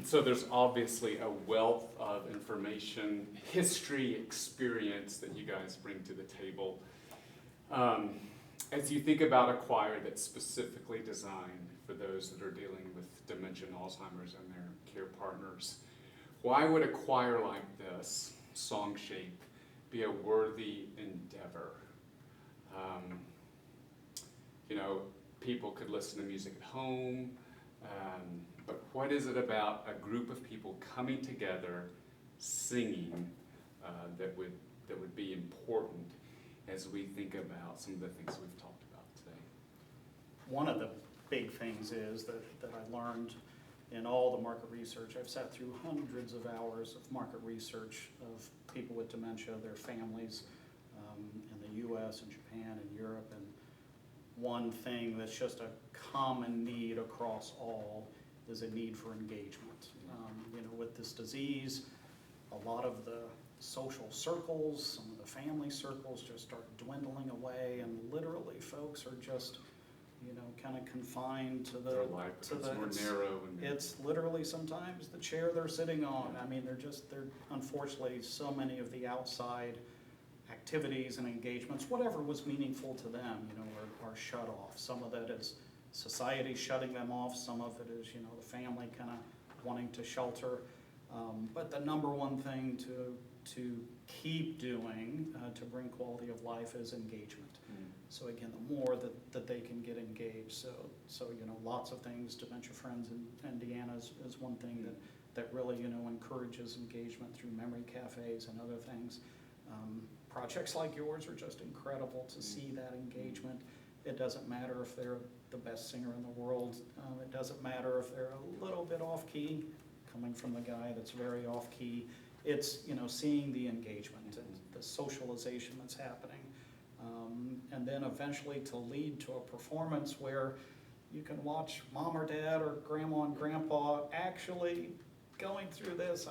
So there's obviously a wealth of information, history, experience that you guys bring to the table. As you think about a choir that's specifically designed for those that are dealing with dementia and Alzheimer's and their care partners, why would a choir like this, Song Shape, be a worthy endeavor? People could listen to music at home, but what is it about a group of people coming together, singing, that would be important as we think about some of the things we've talked about today? One of the big things is that I learned in all the market research. I've sat through hundreds of hours of market research of people with dementia, their families, in the US and Japan and Europe, and one thing that's just a common need across all is a need for engagement. With this disease, a lot of the social circles, some of the family circles just start dwindling away, and literally folks are just, kind of confined to the, Their life becomes more narrow. It's literally sometimes the chair they're sitting on. I mean, they're unfortunately, so many of the outside activities and engagements, whatever was meaningful to them, are shut off. Some of that is society shutting them off. Some of it is, the family kind of wanting to shelter. But the number one thing to keep doing to bring quality of life is engagement. So again, the more that they can get engaged. So lots of things. Dementia Friends in Indiana is one thing that really encourages engagement through memory cafes and other things. Projects like yours are just incredible to see that engagement. It doesn't matter if they're the best singer in the world. It doesn't matter if they're a little bit off key, coming from the guy that's very off key. It's seeing the engagement and the socialization that's happening, and then eventually to lead to a performance where you can watch mom or dad or grandma and grandpa actually going through this.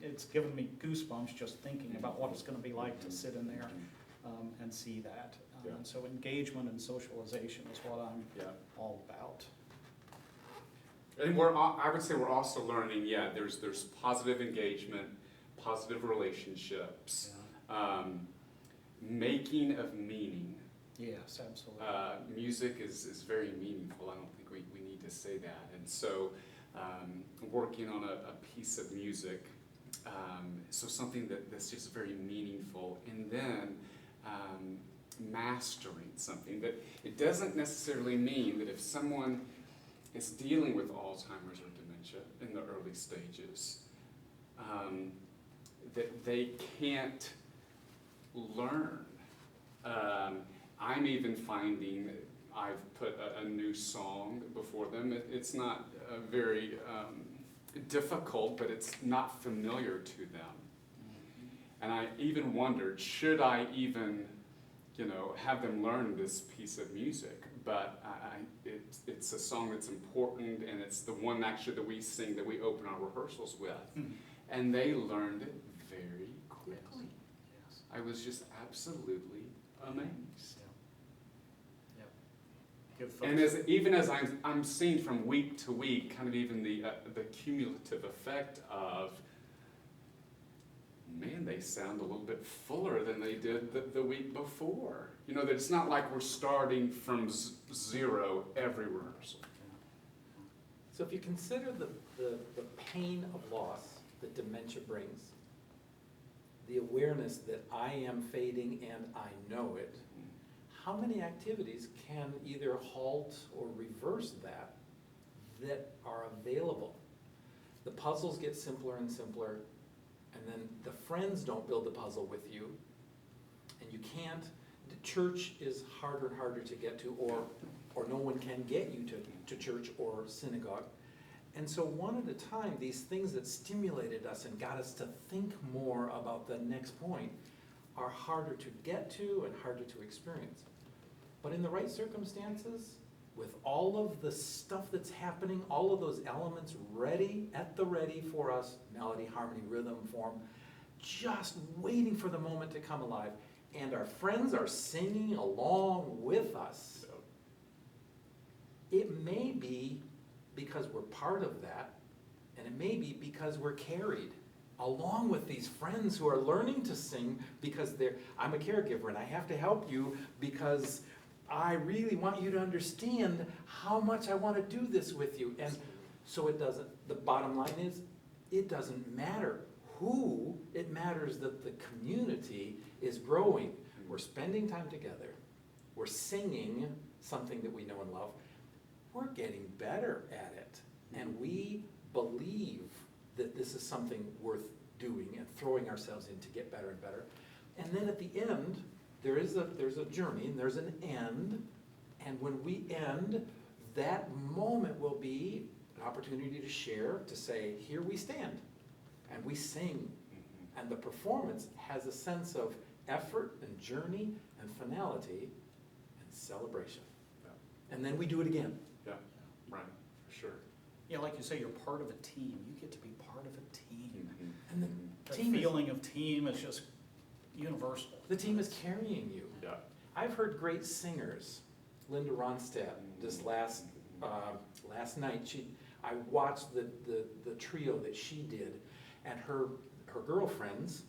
It's given me goosebumps just thinking about what it's going to be like to sit in there and see that. And so engagement and socialization is what I'm all about. And I would say we're also learning, there's positive engagement, positive relationships, making of meaning. Yes, absolutely. Music is very meaningful. I don't think we need to say that. And so working on a piece of music, so something that's just very meaningful, and then mastering something. That it doesn't necessarily mean that if someone is dealing with Alzheimer's or dementia in the early stages, that they can't learn. I'm even finding that I've put a new song before them. It's not very difficult, but it's not familiar to them. And I even wondered, should I even have them learn this piece of music? But it's a song that's important, and it's the one actually that we sing, that we open our rehearsals with. And they learned it very quickly. Yes. I was just absolutely amazed. And even as I'm seeing from week to week, kind of even the cumulative effect of, man, they sound a little bit fuller than they did the week before. That it's not like we're starting from zero every rehearsal. So if you consider the pain of loss that dementia brings, the awareness that I am fading and I know it, how many activities can either halt or reverse that are available? The puzzles get simpler and simpler, and then the friends don't build the puzzle with you, and you can't. The church is harder and harder to get to, or no one can get you to church or synagogue. And so one at a time, these things that stimulated us and got us to think more about the next point are harder to get to and harder to experience. But in the right circumstances, with all of the stuff that's happening, all of those elements at the ready for us, melody, harmony, rhythm, form, just waiting for the moment to come alive, and our friends are singing along with us, it may be because we're part of that, And it may be because we're carried along with these friends who are learning to sing because I'm a caregiver and I have to help you because I really want you to understand how much I want to do this with you. And so the bottom line is, it doesn't matter who, it matters that the community is growing. We're spending time together. We're singing something that we know and love. We're getting better at it. And we believe that this is something worth doing and throwing ourselves in to get better and better. And then at the end, there's a journey and there's an end. And when we end, that moment will be an opportunity to share, to say, here we stand. And we sing. And the performance has a sense of effort and journey and finality and celebration. Yeah. And then we do it again. Yeah, right, for sure. Yeah, like you say, you're part of a team. You get to be part of a team. And the The team feeling of team is just universal. the team is carrying you. Yeah. I've heard great singers. Linda Ronstadt, this last night, I watched the trio that she did, and her girlfriends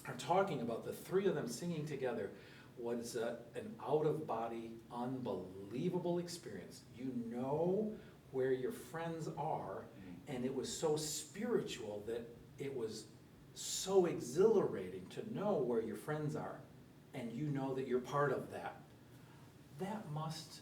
are talking about the three of them singing together was an out-of-body, unbelievable experience. You know where your friends are, and it was so spiritual that it was so exhilarating to know where your friends are, and you know that you're part of that. That must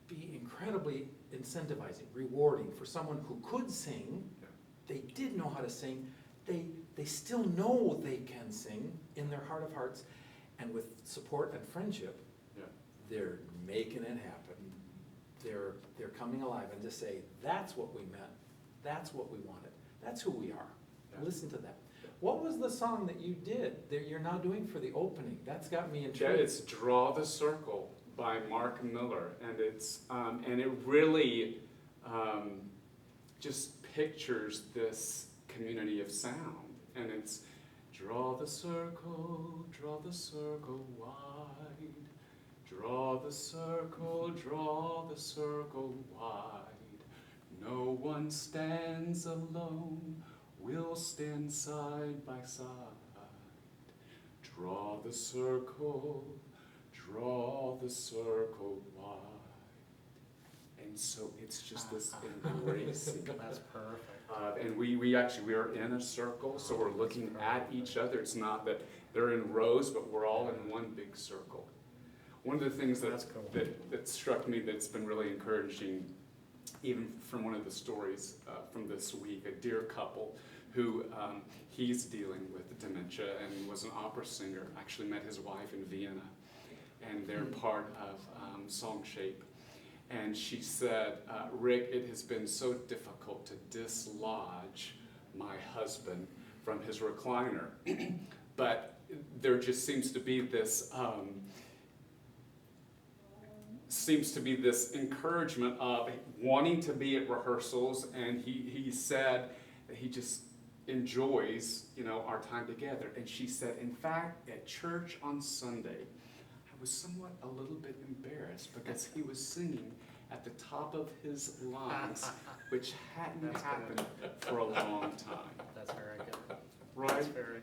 be incredibly incentivizing, rewarding for someone who could sing. Yeah. They did know how to sing. They still know they can sing in their heart of hearts, and with support and friendship, Yeah. they're making it happen. They're coming alive, and to say, that's what we meant, that's what we wanted, that's who we are. Yeah. Listen to that. What was the song that you did that you're now doing for the opening? That's got me Yeah, intrigued. it's Draw the Circle by Mark Miller, and and it really just pictures this community of sound, and it's draw the circle wide, draw the circle wide, no one stands alone, we'll stand side by side, draw the circle wide. And so it's just this embracing. That's perfect. And we are in a circle, so we're looking at each other. It's not that they're in rows, but we're all in one big circle. One of the things That's cool. that struck me that's been really encouraging, even from one of the stories from this week, a dear couple who he's dealing with dementia and was an opera singer, actually met his wife in Vienna, and they're part of Song Shape. And she said, Rick, it has been so difficult to dislodge my husband from his recliner, but there just seems to be this encouragement of wanting to be at rehearsals, and he said that he just enjoys, our time together. And she said, in fact, at church on Sunday, I was somewhat a little bit embarrassed because he was singing at the top of his lungs, which hadn't happened for a long time. That's very good. Right? That's very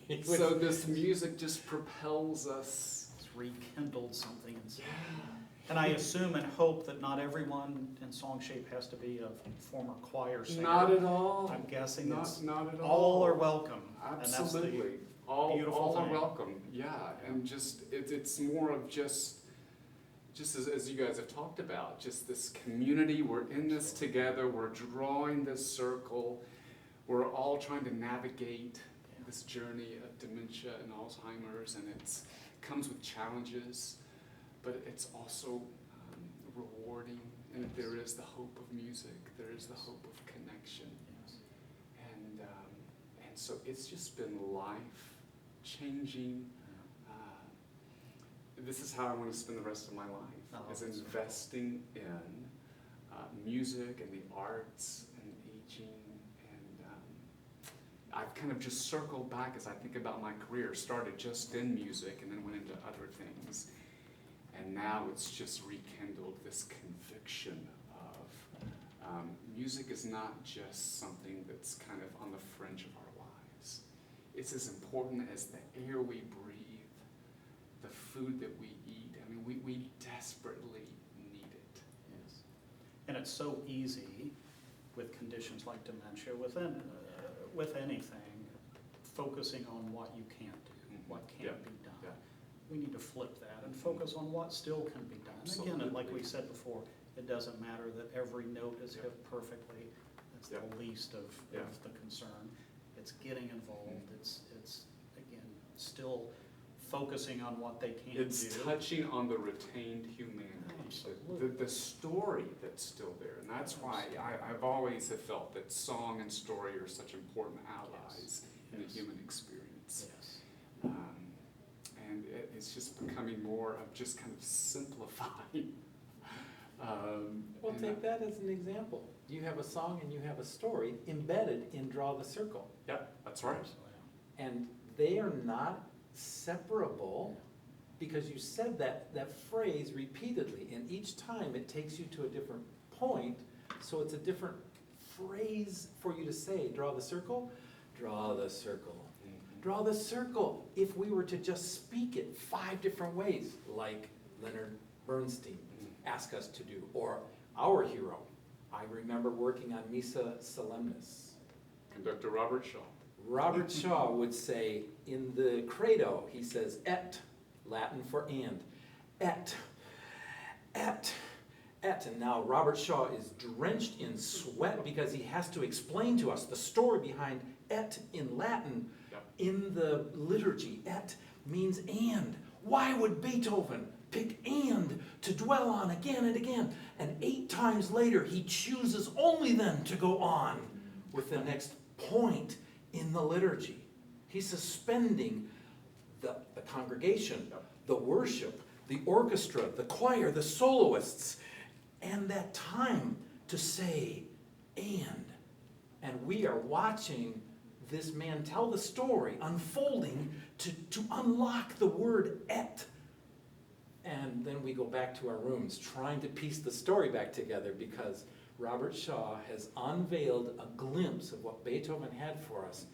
good. So this music just propels us. It's rekindled something inside. And I assume and hope that not everyone in Song Shape has to be a former choir singer. Not at all. I'm guessing it's not at all. all are welcome. Absolutely. And that's all beautiful are thing. welcome. Yeah, and just it's more of just as you guys have talked about, just this community. We're in this together. We're drawing this circle. We're all trying to navigate this journey of dementia and Alzheimer's, and it comes with challenges, but it's also rewarding. And there is the hope of music. There is the hope of connection. And so it's just been life-changing. This is how I want to spend the rest of my life, is investing in music and the arts and aging. And I've kind of just circled back as I think about my career. Started just in music and then went into other things. And now it's just rekindled this conviction of Music is not just something that's kind of on the fringe of our lives. It's as important as the air we breathe, the food that we eat. I mean, we desperately need it. Yes. And it's so easy with conditions like dementia, with anything, focusing on what you can't do, what can't Yeah. be done. Yeah. We need to flip that and focus on what still can be done. Again, and like we Absolutely. said before, it doesn't matter that every note is Yeah. hit perfectly. That's Yeah. the least of Yeah. the concern. It's getting involved. It's again, still focusing on what they can do. It's touching on the retained humanity, Absolutely. the story that's still there. And that's why I've always have felt that song and story are such important allies in the Yes. human experience. Yes. And it's just becoming more of just kind of simplifying. Well, and take that as an example. You have a song and you have a story embedded in Draw the Circle. Yep, that's right. And they are not separable because you said that phrase repeatedly, and each time it takes you to a different point, so it's a different phrase for you to say. Draw the circle, draw the circle. Draw the circle. If we were to just speak it 5 different ways, like Leonard Bernstein asked us to do, or our hero. I remember working on Missa Solemnis. Conductor Robert Shaw. Robert Shaw would say in the credo, he says, et, Latin for and, et, et, et. And now Robert Shaw is drenched in sweat because he has to explain to us the story behind et in Latin. Yep. In the liturgy, et means and. Why would Beethoven pick and to dwell on again and again? And 8 times later, he chooses only then to go on with the next point in the liturgy. He's suspending the congregation, Yep. the worship, the orchestra, the choir, the soloists, and that time to say and. And we are watching this man tell the story, unfolding to unlock the word et. And then we go back to our rooms trying to piece the story back together because Robert Shaw has unveiled a glimpse of what Beethoven had for us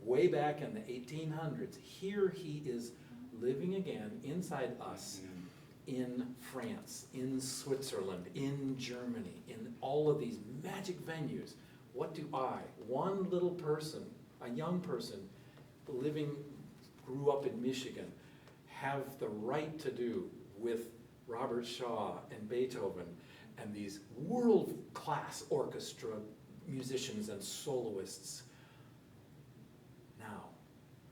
way back in the 1800s. Here he is living again inside us in France, in Switzerland, in Germany, in all of these magic venues. What do I, one little person, a young person, grew up in Michigan, have the right to do with Robert Shaw and Beethoven and these world-class orchestra musicians and soloists now?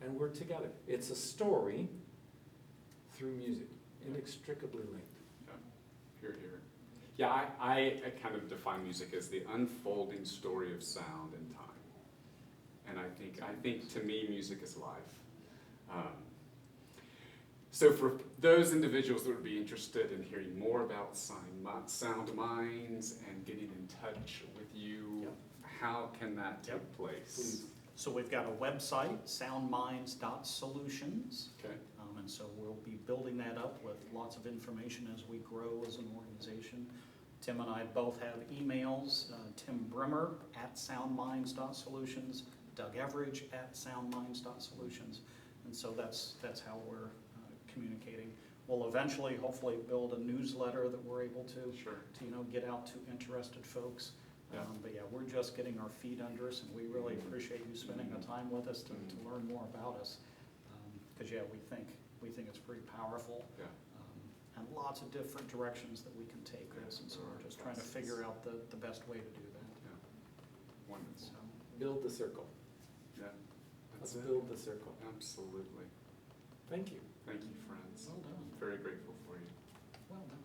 And we're together. It's a story through music, inextricably linked. Yeah. Here, here. Yeah, I kind of define music as the unfolding story of sound and time. And I think to me, music is life. So for those individuals that would be interested in hearing more about SoundMinds and getting in touch with you, Yep. how can that take Yep. place? Please. So we've got a website, soundminds.solutions. Okay. And so we'll be building that up with lots of information as we grow as an organization. Tim and I both have emails, Tim Brimmer at soundminds.solutions, Doug Everidge at soundminds.solutions. And so that's how we're communicating. We'll eventually, hopefully, build a newsletter that we're able to Sure. get out to interested folks. Yeah. But yeah, we're just getting our feet under us, and we really appreciate you spending the time with us to learn more about us. Because yeah, we think it's pretty powerful. Yeah. And lots of different directions that we can take this, and so we're just trying to figure out the best way to do that. Yeah. Wonderful. So, Build the circle. Yeah. Let's That's it. build the circle. Absolutely. Thank you. Thank you, friends. well done, Very grateful for you. well done.